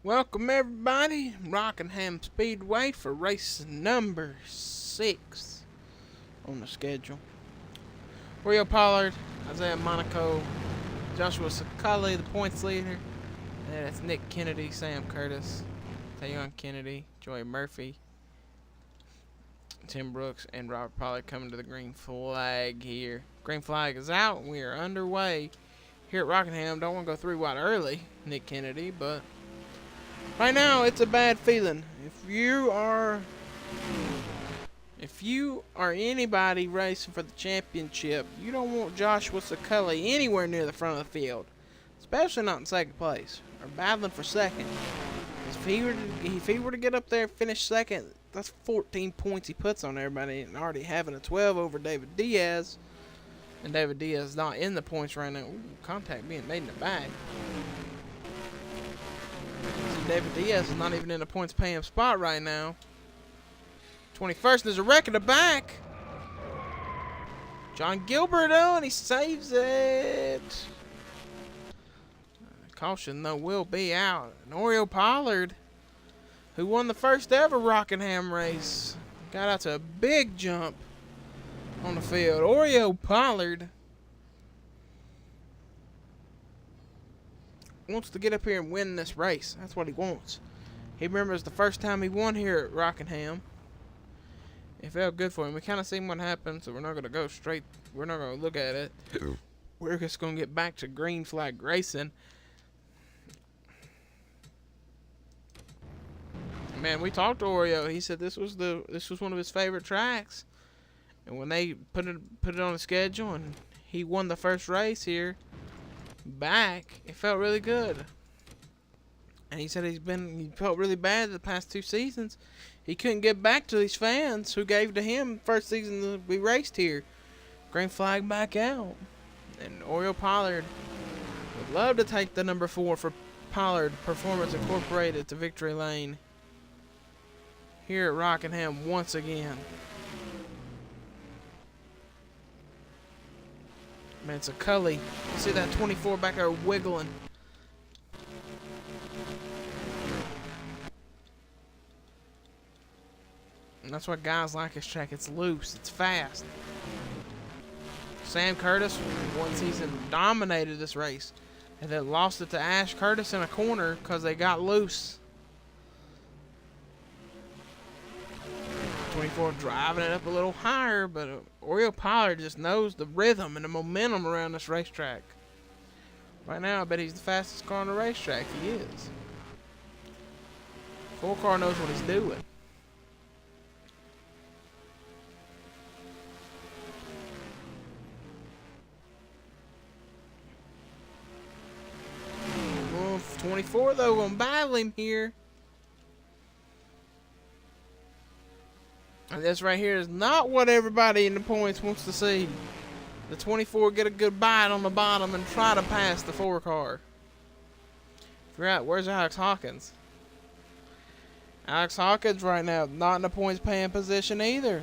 Welcome everybody, Rockingham Speedway for race number 6 on the schedule. Rio Pollard, Isaiah Monaco, Joshua Sakali, the points leader. And that's Nick Kennedy, Sam Curtis, Tayon Kennedy, Joey Murphy, Tim Brooks, and Robert Pollard coming to the green flag here. Green flag is out, and we are underway here at Rockingham. Don't want to go 3 wide early, Nick Kennedy, but right now, it's a bad feeling. If you are anybody racing for the championship, you don't want Joshua Sakali anywhere near the front of the field, especially not in second place or battling for second. If he were to get up there and finish second, that's 14 points he puts on everybody, and already having a 12 over David Diaz. And David Diaz is not in the points right now. Ooh, contact being made in the back. David Diaz is not even in a points paying spot right now. 21st, there's a wreck in the back. John Gilbert, though, and he saves it. Caution, though, will be out. And Oreo Pollard, who won the first ever Rockingham race, got out to a big jump on the field. Oreo Pollard wants to get up here and win this race. That's what he wants. He remembers the first time he won here at Rockingham. It felt good for him. We kind of seen what happened, so we're not going to go straight. We're not going to look at it. We're just going to get back to green flag racing. Man, we talked to Oreo. He said this was one of his favorite tracks. And when they put it on the schedule and he won the first race here back, it felt really good. And he said he felt really bad the past 2 seasons. He couldn't get back to these fans who gave to him first season that we raced here. Green flag back out. And Oreo Pollard would love to take the number 4 for Pollard Performance Incorporated to victory lane here at Rockingham once again. Man, it's a Cully. You see that 24 back there wiggling. And that's what guys like his track. It's loose. It's fast. Sam Curtis, one season, dominated this race. And then lost it to Ash Curtis in a corner because they got loose. 24 driving it up a little higher, but Oreo Pollard just knows the rhythm and the momentum around this racetrack. Right now, I bet he's the fastest car on the racetrack. He is. 4 car knows what he's doing. Well, 24 though, gonna battle him here. And this right here is not what everybody in the points wants to see. The 24 get a good bite on the bottom and try to pass the 4 car. Forgot, where's Alex Hawkins? Alex Hawkins right now not in the points paying position either.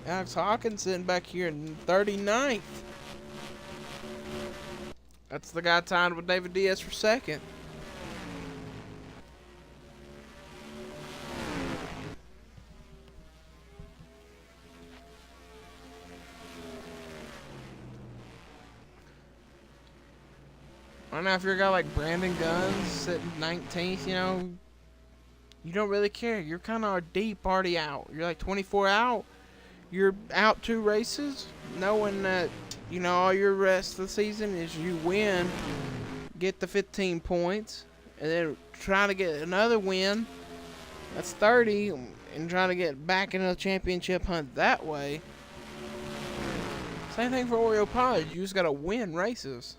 Alex Hawkins sitting back here in 39th. That's the guy tied with David Diaz for second. I don't know if you're a guy like Brandon Guns sitting 19th, you know, you don't really care. You're kind of deep already out. You're like 24 out. You're out 2 races, knowing that, you know, all your rest of the season is you win, get the 15 points, and then try to get another win. That's 30, and try to get back into the championship hunt that way. Same thing for Oreo Pollard. You just got to win races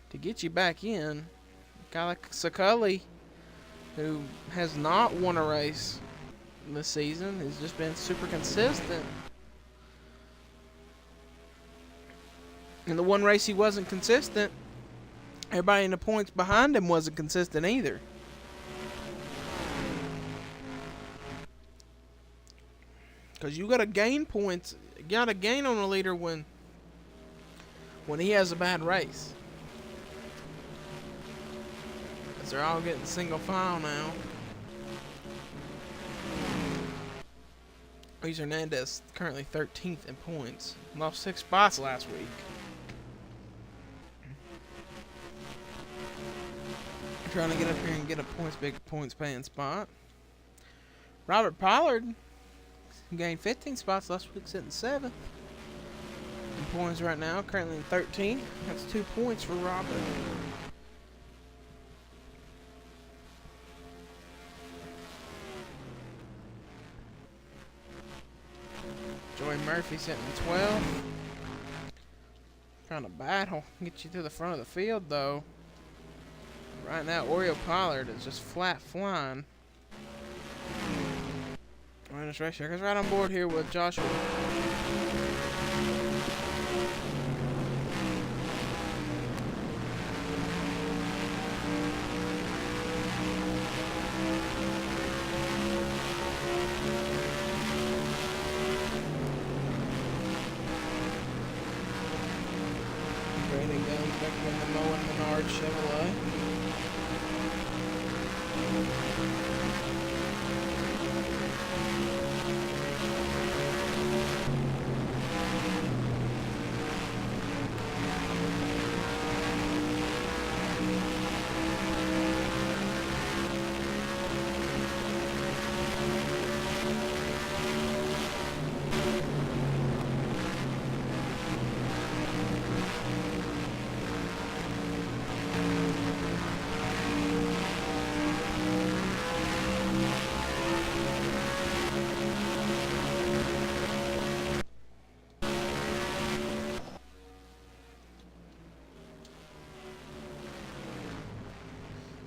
to get you back in. A guy like Sakali, who has not won a race this season, has just been super consistent. In the one race he wasn't consistent, everybody in the points behind him wasn't consistent either. Because you got to gain points, you got to gain on a leader when he has a bad race. They're all getting single file now. Luis Hernandez currently 13th in points. Lost 6 spots last week. Trying to get up here and get a points paying spot. Robert Pollard gained 15 spots last week, sitting 7th in points right now, currently in 13th. That's 2 points for Robert. Joey Murphy sitting in 12th. Trying to battle, get you to the front of the field though. Right now, Oreo Pollard is just flat flying. This race here, right on board here with Joshua. Brandon Guns back in the Moen Menard Chevrolet.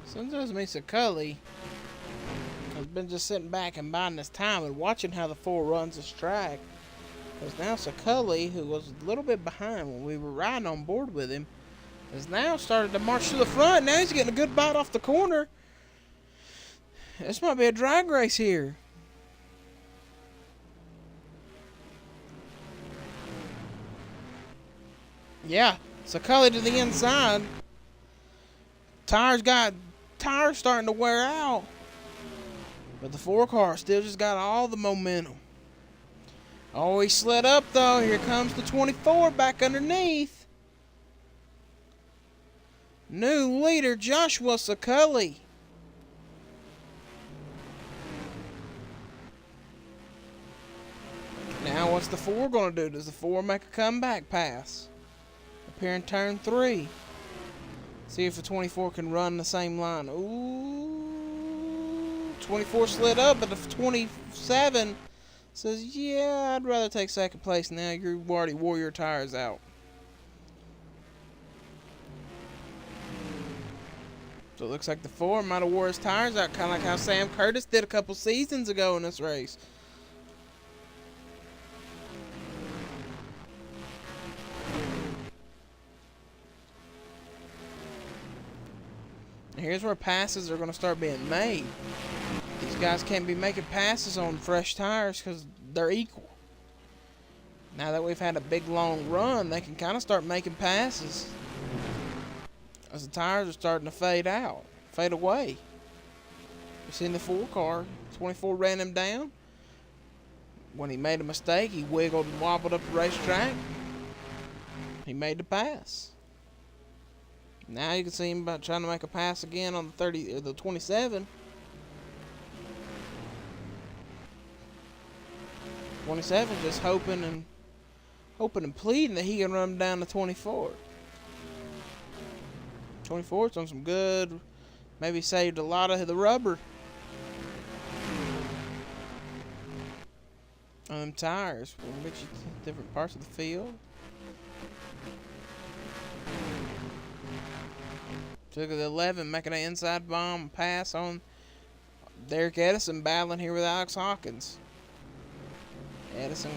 Sometimes Mesa Cully has been just sitting back and biding his time and watching how the 4 runs this track. Because now Saculli, who was a little bit behind when we were riding on board with him, has now started to march to the front. Now he's getting a good bite off the corner. This might be a drag race here. Yeah, Saculli to the inside. Tires starting to wear out. But the 4 car still just got all the momentum. Oh, he slid up though. Here comes the 24 back underneath. New leader Joshua Saculli. Now what's the 4 going to do? Does the 4 make a comeback pass? Up here in turn 3. See if the 24 can run the same line. Ooh. 24 slid up, but the 27 says, yeah, I'd rather take second place now. You already wore your tires out. So it looks like the 4 might have wore his tires out, kind of like how Sam Curtis did a couple seasons ago in this race. Here's where passes are going to start being made. These guys can't be making passes on fresh tires because they're equal. Now that we've had a big long run, they can kind of start making passes as the tires are starting to fade away. You've seen the 4 car. 24 ran him down. When he made a mistake, he wiggled and wobbled up the racetrack. He made the pass. Now you can see him about trying to make a pass again on the 30 or the 27. 27 just hoping and pleading that he can run down the 24. 24's on some good, maybe saved a lot of the rubber on them tires. We'll get you to different parts of the field. Took the 11, making an inside bomb pass on Derek Edison, battling here with Alex Hawkins. Edison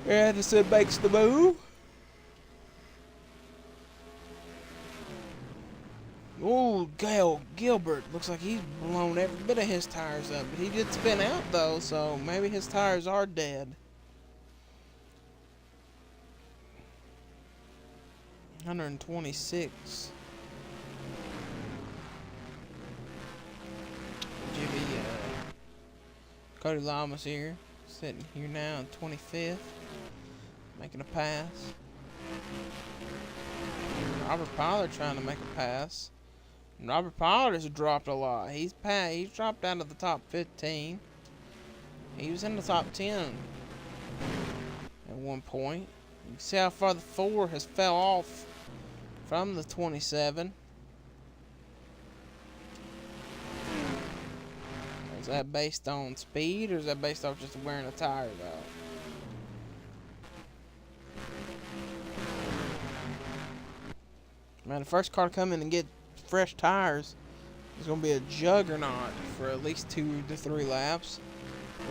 Edison makes the move. Oh, Gail Gilbert looks like he's blown every bit of his tires up, but he did spin out though, so maybe his tires are dead. 126 Cody Lamas here, sitting here now in 25th, making a pass. Robert Pollard trying to make a pass. Robert Pollard has dropped a lot. He's dropped down to the top 15. He was in the top 10 at one point. You can see how far the 4 has fell off from the 27. Is that based on speed, or is that based off just wearing the tires out? Man, the first car to come in and get fresh tires is going to be a juggernaut for at least 2 to 3 laps.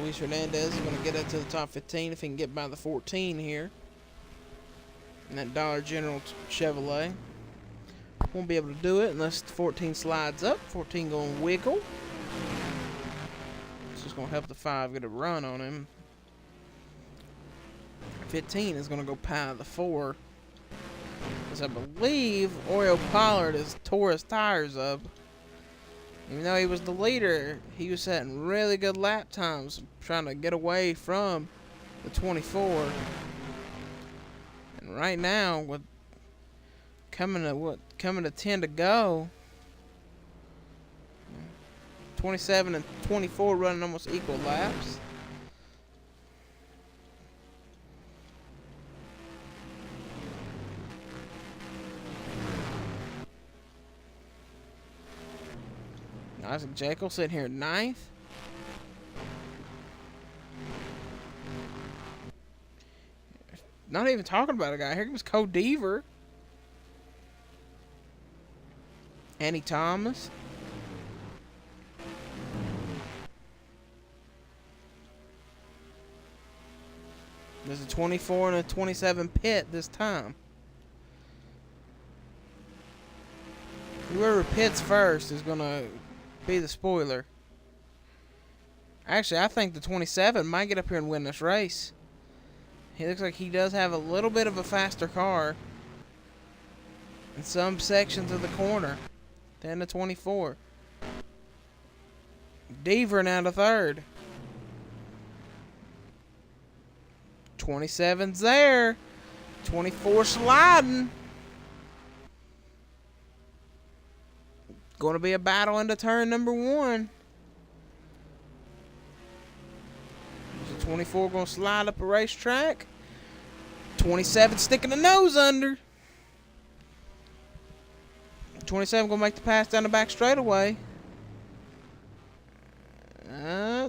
Luis Hernandez is going to get up to the top 15 if he can get by the 14 here. And that Dollar General Chevrolet won't be able to do it unless the 14 slides up. 14 going to wiggle. It's just going to help the 5 get a run on him. 15 is going to go pound the 4. Because I believe Oreo Pollard has tore his tires up. Even though he was the leader, he was setting really good lap times trying to get away from the 24. And right now, with coming to 10 to go, 27 and 24 running almost equal laps. Isaac Jekyll sitting here at 9th. Not even talking about a guy. Here comes Cole Deaver. Annie Thomas. There's a 24 and a 27 pit this time. Whoever pits first is going to be the spoiler. Actually, I think the 27 might get up here and win this race. He looks like he does have a little bit of a faster car in some sections of the corner than the 24. Deaver now to 3rd. 27's there. 24 sliding. Going to be a battle into turn number 1. Is the 24 going to slide up a racetrack? 27 sticking the nose under. 27 going to make the pass down the back straightaway.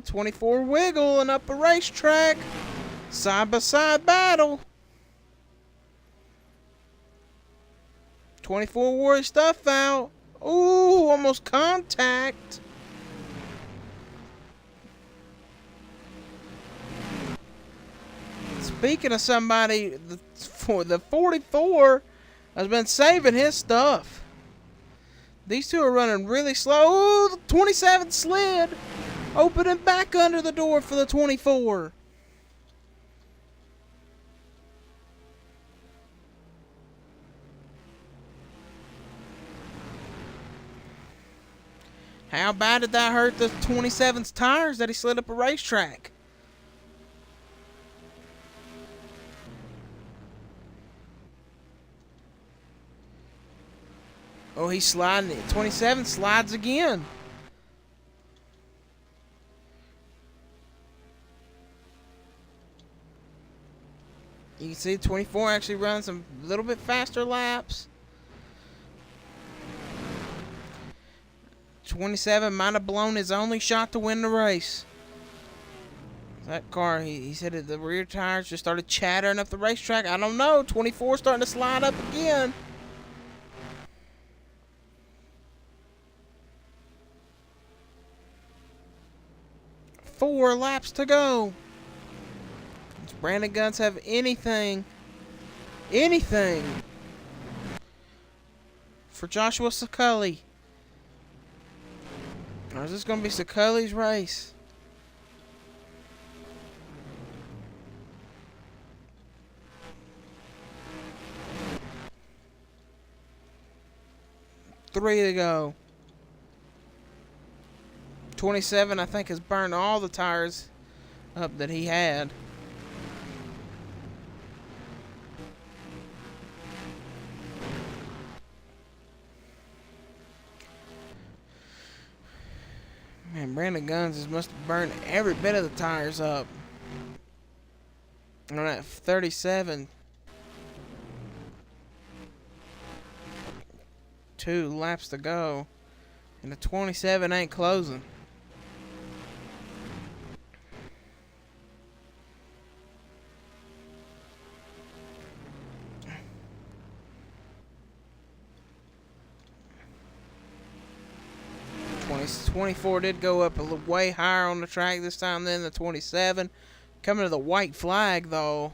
24 wiggling up a racetrack. Side by side battle. 24 wore his stuff out. Ooh, almost contact. Speaking of somebody, the 44 has been saving his stuff. These two are running really slow. Ooh, the 27 slid. Opening back under the door for the 24. How bad did that hurt the 27's tires that he slid up a racetrack? Oh, he's sliding it. 27 slides again. You can see 24 actually runs a little bit faster laps. 27 might have blown his only shot to win the race. That car, he said that the rear tires just started chattering up the racetrack. I don't know. 24 starting to slide up again. Four laps to go. Does Brandon Guns have anything for Joshua Sucully? Or is this going to be Sucully's race? Three to go. 27, I think, has burned all the tires up that he had. Man, Brandon Guns must have burned every bit of the tires up. On that 37. 2 laps to go. And the 27 ain't closing. The 24 did go up a little way higher on the track this time than the 27. Coming to the white flag though.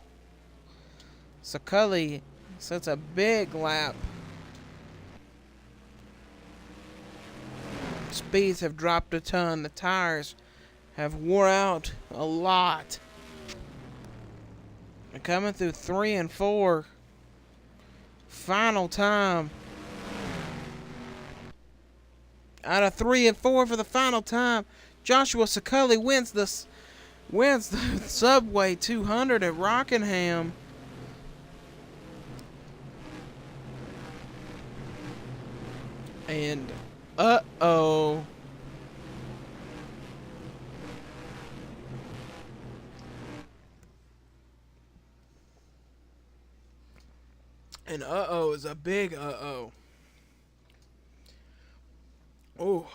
So Cully sets a big lap. Speeds have dropped a ton. The tires have wore out a lot. They're coming through 3 and 4. Final time. Out of 3 and 4 for the final time, Joshua Sucully wins the Subway 200 at Rockingham. And uh-oh. And uh-oh is a big uh-oh. Oh.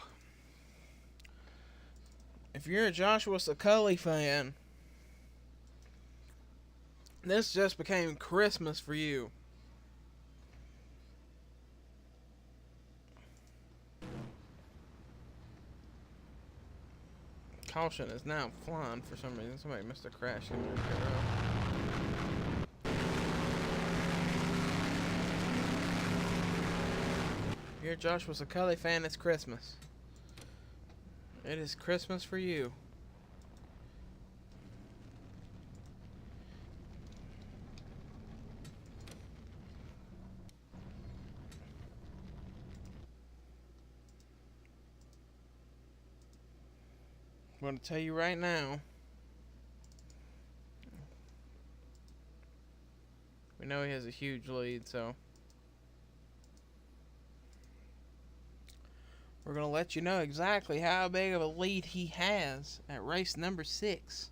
If you're a Joshua Sucully fan, this just became Christmas for you. Caution is now flying for some reason. Somebody must have crashed in there. If you're a Joshua Sucully fan, it's Christmas. It is Christmas for you. I'm going to tell you right now. We know he has a huge lead, so we're going to let you know exactly how big of a lead he has at race number 6.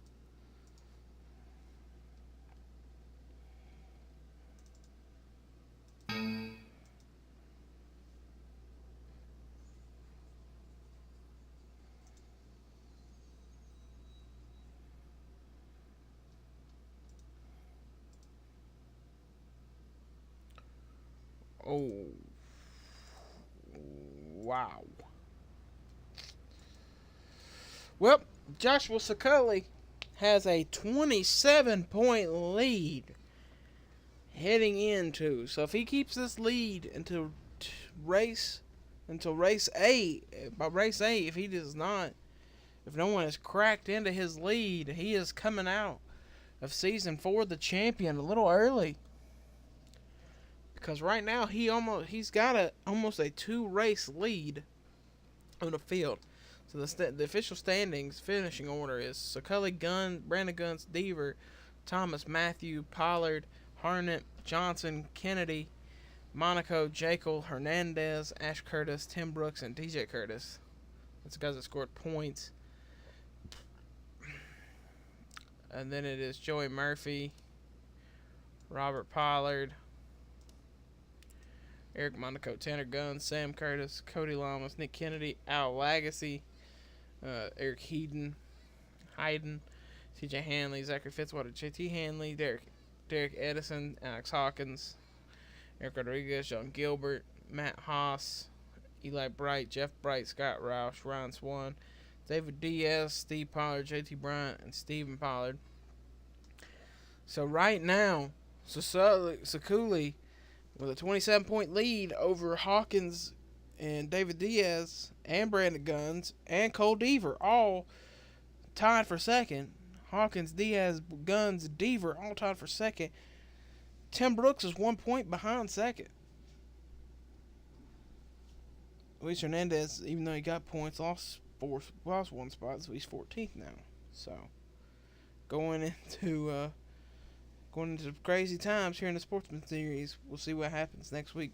Oh. Wow. Well, Joshua Sucully has a 27-point lead heading into. So if he keeps this lead until race 8, by race 8, if he does not, if no one has cracked into his lead, he is coming out of season 4 the champion a little early. Because right now he's got almost a 2-race lead on the field. So the official standings finishing order is Sucully, Brandon Guns, Deaver, Thomas, Matthew, Pollard, Harnett, Johnson, Kennedy, Monaco, Jekyll, Hernandez, Ash Curtis, Tim Brooks, and DJ Curtis. That's the guys that scored points. And then it is Joey Murphy, Robert Pollard, Eric Monaco, Tanner Guns, Sam Curtis, Cody Lamas, Nick Kennedy, Al Lagacy, Eric Hayden, TJ Hanley, Zachary Fitzwater, JT Hanley, Derek Edison, Alex Hawkins, Eric Rodriguez, John Gilbert, Matt Haas, Eli Bright, Jeff Bright, Scott Roush, Ryan Swan, David Diaz, Steve Pollard, JT Bryant, and Stephen Pollard. So right now, Sucully with a 27-point lead over Hawkins and David Diaz and Brandon Guns and Cole Deaver, all tied for second. Hawkins, Diaz, Guns, Deaver all tied for second. Tim Brooks is 1 point behind second. Luis Hernandez, even though he got points, lost one spot, so he's 14th now. So going into crazy times here in the Sportsman series. We'll see what happens next week.